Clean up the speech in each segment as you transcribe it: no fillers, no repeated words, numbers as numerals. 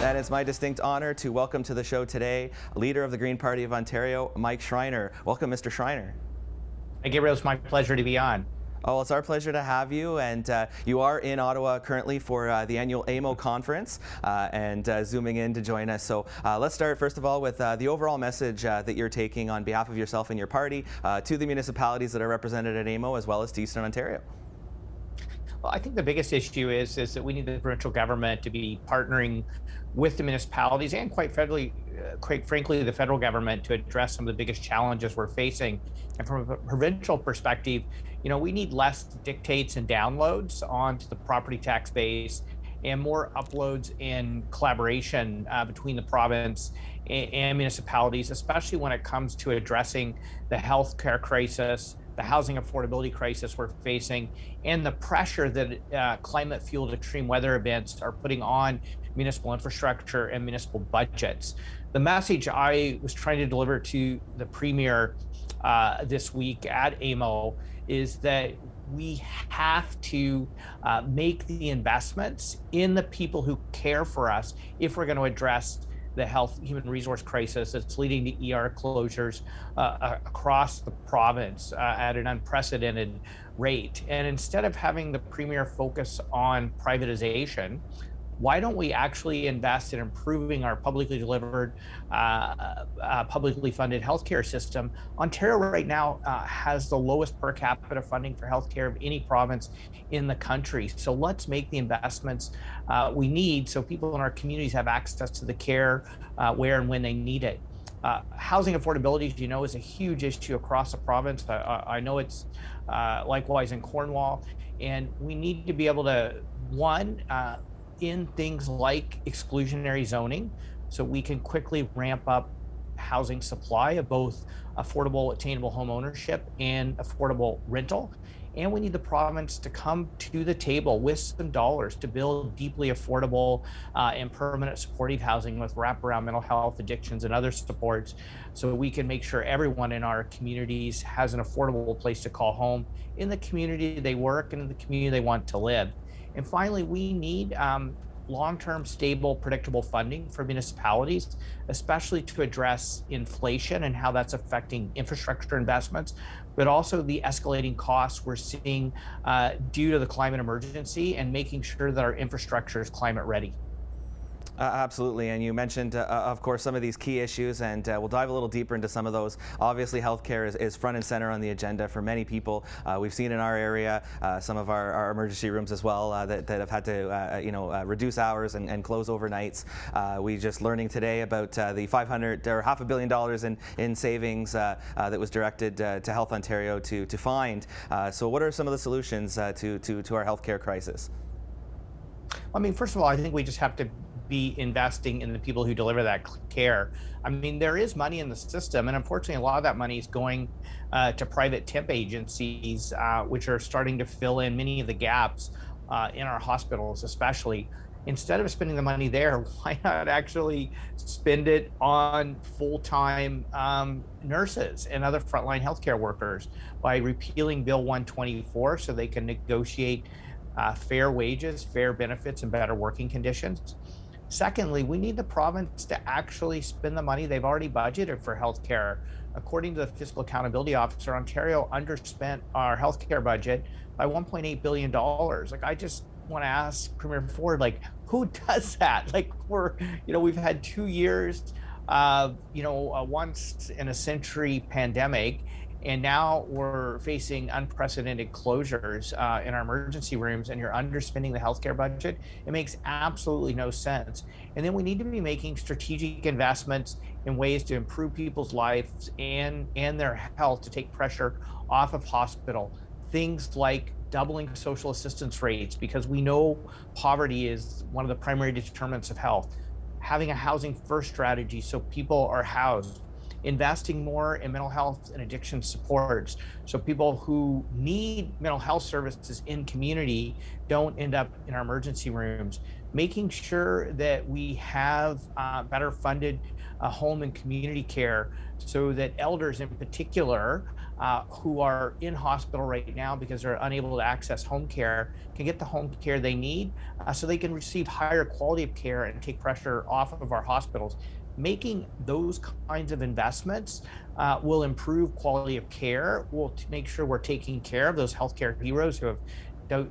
And it's my distinct honor to welcome to the show today, leader of the Green Party of Ontario, Mike Schreiner. Welcome, Mr. Schreiner. Hey, Gabriel, it's my pleasure to be on. Oh, well, it's our pleasure to have you, and you are in Ottawa currently for the annual AMO conference and zooming in to join us. So let's start first of all with the overall message that you're taking on behalf of yourself and your party to the municipalities that are represented at AMO as well as to Eastern Ontario. Well, I think the biggest issue is that we need the provincial government to be partnering with the municipalities and quite frankly, the federal government to address some of the biggest challenges we're facing. And from a provincial perspective, we need less dictates and downloads onto the property tax base and more uploads in collaboration between the province and municipalities, especially when it comes to addressing the healthcare crisis, the housing affordability crisis we're facing, and the pressure that climate-fueled extreme weather events are putting on municipal infrastructure and municipal budgets. The message I was trying to deliver to the Premier this week at AMO is that we have to make the investments in the people who care for us if we're going to address the health human resource crisis that's leading to ER closures across the province at an unprecedented rate. And instead of having the Premier focus on privatization, why don't we actually invest in improving our publicly delivered, publicly funded healthcare system? Ontario right now has the lowest per capita funding for healthcare of any province in the country. So let's make the investments we need so people in our communities have access to the care where and when they need it. Housing affordability, as you know, is a huge issue across the province. I know it's likewise in Cornwall, and we need to be able to, in things like exclusionary zoning, so we can quickly ramp up housing supply of both affordable, attainable home ownership and affordable rental. And we need the province to come to the table with some dollars to build deeply affordable and permanent supportive housing with wraparound mental health, addictions, and other supports, so we can make sure everyone in our communities has an affordable place to call home in the community they work and in the community they want to live. And finally, we need long-term, stable, predictable funding for municipalities, especially to address inflation and how that's affecting infrastructure investments, but also the escalating costs we're seeing due to the climate emergency, and making sure that our infrastructure is climate ready. Absolutely, and you mentioned, of course, some of these key issues, and we'll dive a little deeper into some of those. Obviously, healthcare is front and center on the agenda for many people. We've seen in our area some of our emergency rooms as well that have had to, reduce hours and close overnights. We just learning today about the $500 or $500 million in savings that was directed to Health Ontario to find. So, what are some of the solutions to our healthcare crisis? I mean, first of all, I think we just have to be investing in the people who deliver that care. I mean, there is money in the system, and unfortunately, a lot of that money is going to private temp agencies, which are starting to fill in many of the gaps in our hospitals, especially. Instead of spending the money there, why not actually spend it on full-time nurses and other frontline healthcare workers by repealing Bill 124 so they can negotiate fair wages, fair benefits, and better working conditions. Secondly, we need the province to actually spend the money they've already budgeted for healthcare. According to the Fiscal Accountability Officer, Ontario underspent our healthcare budget by $1.8 billion. Like, I just want to ask Premier Ford, who does that? We've had 2 years, a once in a century pandemic, and now we're facing unprecedented closures in our emergency rooms, and you're underspending the healthcare budget. It makes absolutely no sense. And then we need to be making strategic investments in ways to improve people's lives and their health, to take pressure off of hospital. Things like doubling social assistance rates, because we know poverty is one of the primary determinants of health. Having a housing first strategy so people are housed. investing more in mental health and addiction supports, so people who need mental health services in community don't end up in our emergency rooms, making sure that we have better funded home and community care so that elders in particular who are in hospital right now because they're unable to access home care can get the home care they need, so they can receive higher quality of care and take pressure off of our hospitals. Making those kinds of investments will improve quality of care, will make sure we're taking care of those healthcare heroes who have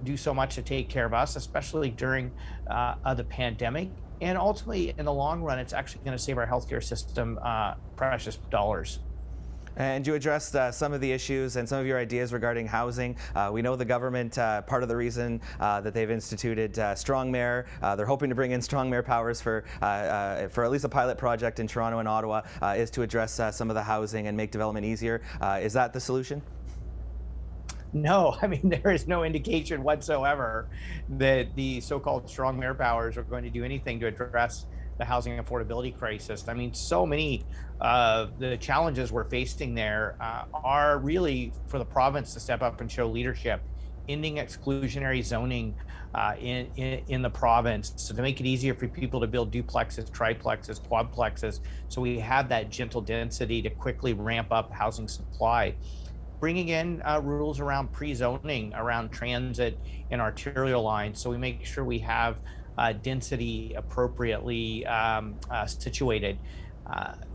do so much to take care of us, especially during the pandemic. And ultimately, in the long run, it's actually going to save our healthcare system precious dollars. And you addressed some of the issues and some of your ideas regarding housing. We know the government, part of the reason that they've instituted strong mayor, they're hoping to bring in strong mayor powers for at least a pilot project in Toronto and Ottawa, is to address some of the housing and make development easier. Is that the solution? No, I mean, there is no indication whatsoever that the so-called strong mayor powers are going to do anything to address the housing affordability crisis. I mean, so many of the challenges we're facing there are really for the province to step up and show leadership, ending exclusionary zoning in the province, so to make it easier for people to build duplexes, triplexes, quadplexes, so we have that gentle density to quickly ramp up housing supply. Bringing in rules around pre-zoning, around transit and arterial lines, so we make sure we have density appropriately situated.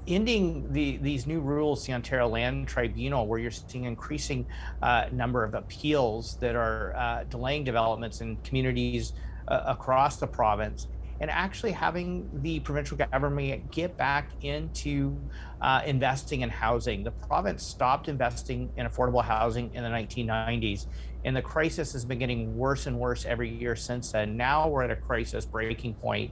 Ending these new rules, the Ontario Land Tribunal, where you're seeing increasing number of appeals that are delaying developments in communities across the province, and actually having the provincial government get back into investing in housing. The province stopped investing in affordable housing in the 1990s, and the crisis has been getting worse and worse every year since then. Now we're at a crisis breaking point.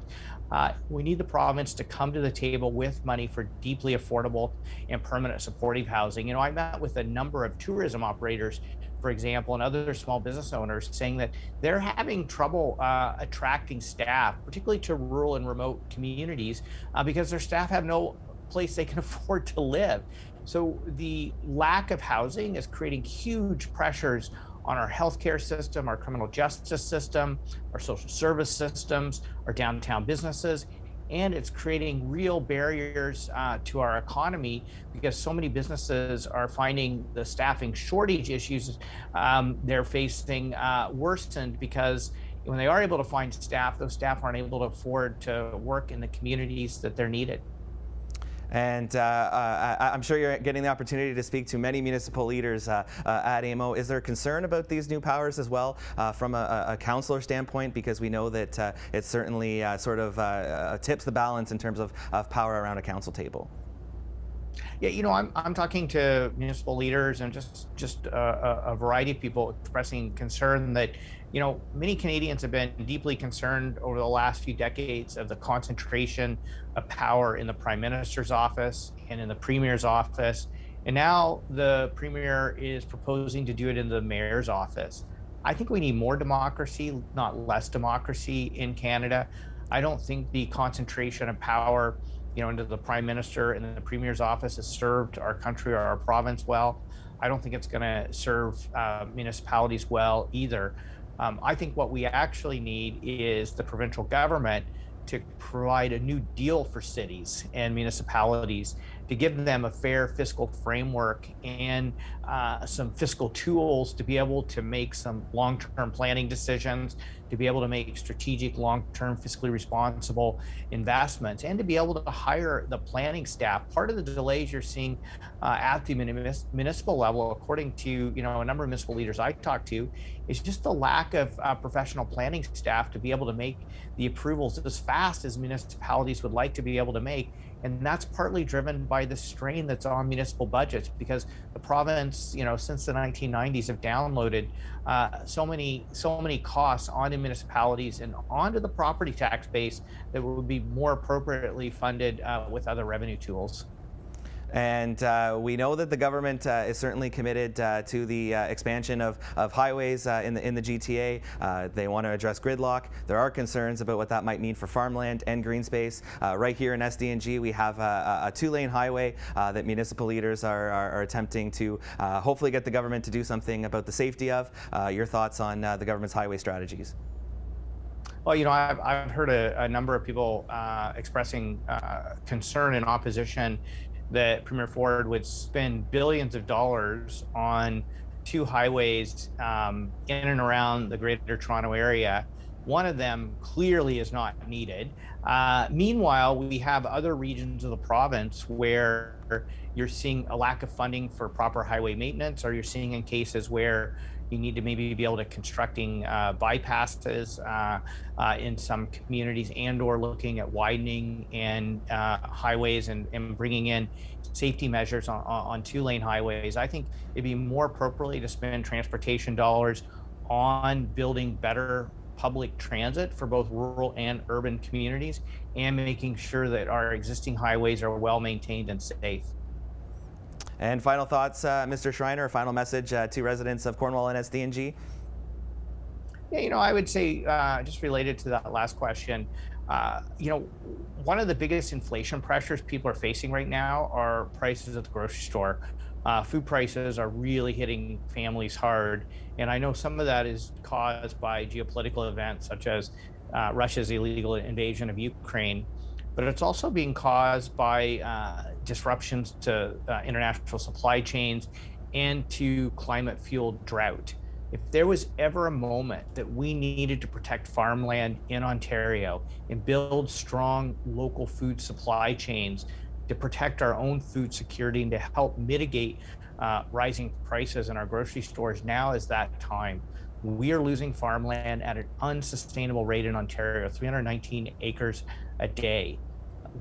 We need the province to come to the table with money for deeply affordable and permanent supportive housing. You know, I met with a number of tourism operators, for example, and other small business owners saying that they're having trouble attracting staff, particularly to rural and remote communities, because their staff have no place they can afford to live. So the lack of housing is creating huge pressures on our healthcare system, our criminal justice system, our social service systems, our downtown businesses, and it's creating real barriers to our economy because so many businesses are finding the staffing shortage issues they're facing worsened because when they are able to find staff, those staff aren't able to afford to work in the communities that they're needed. And I'm sure you're getting the opportunity to speak to many municipal leaders at AMO. Is there concern about these new powers as well from a councillor standpoint? Because we know that it certainly sort of tips the balance in terms of power around a council table. Yeah, you know, I'm talking to municipal leaders and just a variety of people expressing concern that, you know, many Canadians have been deeply concerned over the last few decades of the concentration of power in the Prime Minister's office and in the Premier's office. And now the Premier is proposing to do it in the Mayor's office. I think we need more democracy, not less democracy in Canada. I don't think the concentration of power, you know, into the Prime Minister and the Premier's office has served our country or our province well. I don't think it's going to serve municipalities well either. I think what we actually need is the provincial government to provide a new deal for cities and municipalities, to give them a fair fiscal framework and some fiscal tools to be able to make some long-term planning decisions, to be able to make strategic, long-term, fiscally responsible investments, and to be able to hire the planning staff. Part of the delays you're seeing at the municipal level, according to a number of municipal leaders I talked to, is just the lack of professional planning staff to be able to make the approvals as fast as municipalities would like to be able to make. And that's partly driven by the strain that's on municipal budgets, because the province, since the 1990s, have downloaded so many costs onto municipalities and onto the property tax base that would be more appropriately funded with other revenue tools. And we know that the government is certainly committed to the expansion of highways in the GTA. They want to address gridlock. There are concerns about what that might mean for farmland and green space. Right here in SDNG, we have a two-lane highway that municipal leaders are attempting to hopefully get the government to do something about the safety of. Your thoughts on the government's highway strategies? Well, I've heard a number of people expressing concern and opposition that Premier Ford would spend billions of dollars on two highways in and around the Greater Toronto area. One of them clearly is not needed. Meanwhile, we have other regions of the province where you're seeing a lack of funding for proper highway maintenance, or you're seeing in cases where you need to maybe be able to constructing bypasses in some communities, and or looking at widening and highways and bringing in safety measures on two-lane highways. I think it'd be more appropriately to spend transportation dollars on building better public transit for both rural and urban communities, and making sure that our existing highways are well maintained and safe. And final thoughts, Mr. Schreiner, a final message to residents of Cornwall and SDNG? Yeah, I would say just related to that last question, one of the biggest inflation pressures people are facing right now are prices at the grocery store. Food prices are really hitting families hard. And I know some of that is caused by geopolitical events such as Russia's illegal invasion of Ukraine, but it's also being caused by disruptions to international supply chains and to climate-fueled drought. If there was ever a moment that we needed to protect farmland in Ontario and build strong local food supply chains to protect our own food security and to help mitigate rising prices in our grocery stores, now is that time. We are losing farmland at an unsustainable rate in Ontario, 319 acres a day.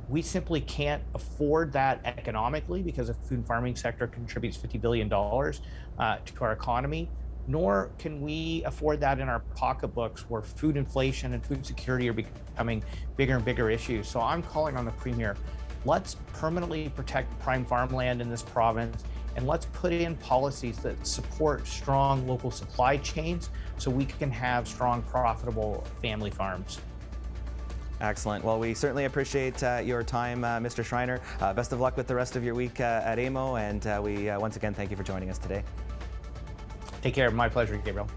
We simply can't afford that economically, because the food and farming sector contributes $50 billion to our economy, nor can we afford that in our pocketbooks, where food inflation and food security are becoming bigger and bigger issues. So I'm calling on the Premier, let's permanently protect prime farmland in this province, and let's put in policies that support strong local supply chains so we can have strong, profitable family farms. Excellent. Well, we certainly appreciate your time, Mr. Schreiner. Best of luck with the rest of your week at AMO, and we once again thank you for joining us today. Take care. My pleasure, Gabriel.